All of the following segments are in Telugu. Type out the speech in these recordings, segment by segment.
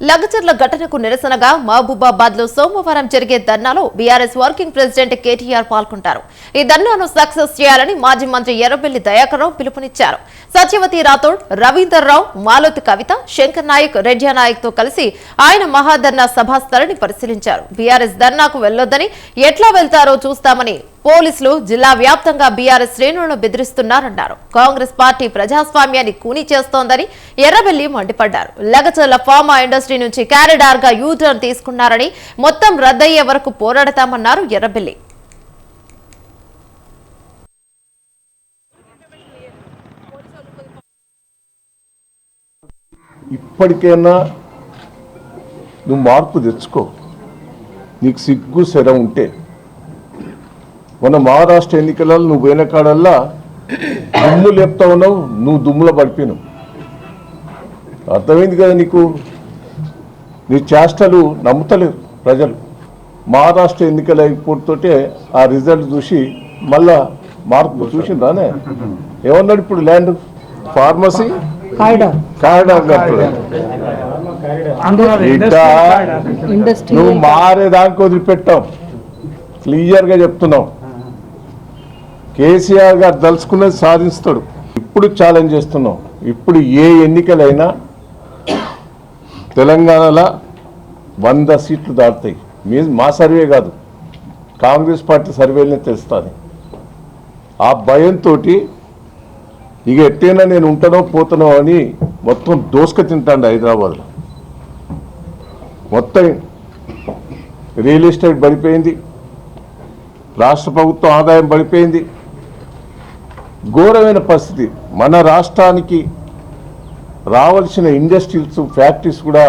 లగచర్ల ఘటనకు నిరసనగా మహబూబాబాద్ లో సోమవారం జరిగే ధర్నాలో బీఆర్ఎస్ వర్కింగ్ ప్రెసిడెంట్ కేటీఆర్ పాల్గొంటారు. ఈ ధర్నాను సక్సెస్ చేయాలని మాజీ మంత్రి ఎర్రబెల్లి దయాకర్రావు పిలుపునిచ్చారు. సత్యవతి రాథోడ్, రవీందర్ రావు, మాలోతి కవిత, శంకర్ నాయక్, రెడ్డి నాయక్ తో కలిసి ఆయన మహాధర్నా సభాస్థలిని పరిశీలించారు. బీఆర్ఎస్ ధర్నాకు వెళ్లొద్దని, ఎట్లా వెళ్తారో చూస్తామని పోలీసులు జిల్లా వ్యాప్తంగా బీఆర్ఎస్ శ్రేణులను బెదిరిస్తున్నారన్నారు. కాంగ్రెస్ పార్టీ ప్రజాస్వామ్యాన్ని కూనీ చేస్తోందని ఎర్రబెల్లి మండిపడ్డారు. లగచర్ల ఫార్మా ఇండస్ట్రీ నుంచి కారిడార్ గా యూటర్న్ తీసుకున్నారని, మొత్తం రద్దయ్యే వరకు పోరాడతామన్నారు ఎర్రబెల్లి. ఇప్పటికైనా నువ్వు మార్పు తెచ్చుకో, నీకు సిగ్గు శర ఉంటే. మన మహారాష్ట్ర ఎన్నికలలో నువ్వు పోయిన కాడల్లా దుమ్ము లేపుతా ఉన్నావు, నువ్వు దుమ్ములో పడిపోయినావు. అర్థమైంది కదా నీకు. నీ చేష్టలు నమ్ముతలేరు ప్రజలు. మహారాష్ట్ర ఎన్నికలు అయిపోతోటే ఆ రిజల్ట్ చూసి మళ్ళా మార్పు చూసిందానే. ఏమన్నాడు ఇప్పుడు ల్యాండ్ ఫార్మసీ నువ్వు మారేదానికి వదిలిపెట్టావు. క్లియర్గా చెప్తున్నావు. కేసీఆర్ గారు తలుచుకున్నది సాధిస్తాడు. ఇప్పుడు ఛాలెంజ్ చేస్తున్నాం. ఇప్పుడు ఏ ఎన్నికలైనా తెలంగాణలో 100 సీట్లు దాటుతాయి. మా సర్వే కాదు, కాంగ్రెస్ పార్టీ సర్వేలనే తెలుస్తుంది. ఆ భయంతో ఇక ఎట్టైనా నేను ఉంటానో పోతానో అని మొత్తం దోసుక తింటాడు హైదరాబాద్లో. మొత్తం రియల్ ఎస్టేట్ పడిపోయింది, రాష్ట్ర ప్రభుత్వం ఆదాయం పడిపోయింది. ఘోరమైన పరిస్థితి. మన రాష్ట్రానికి రావాల్సిన ఇండస్ట్రీస్, ఫ్యాక్టరీస్ కూడా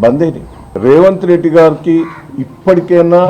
బంద్ అయినాయి. రేవంత్ రెడ్డి గారికి ఇప్పటికైనా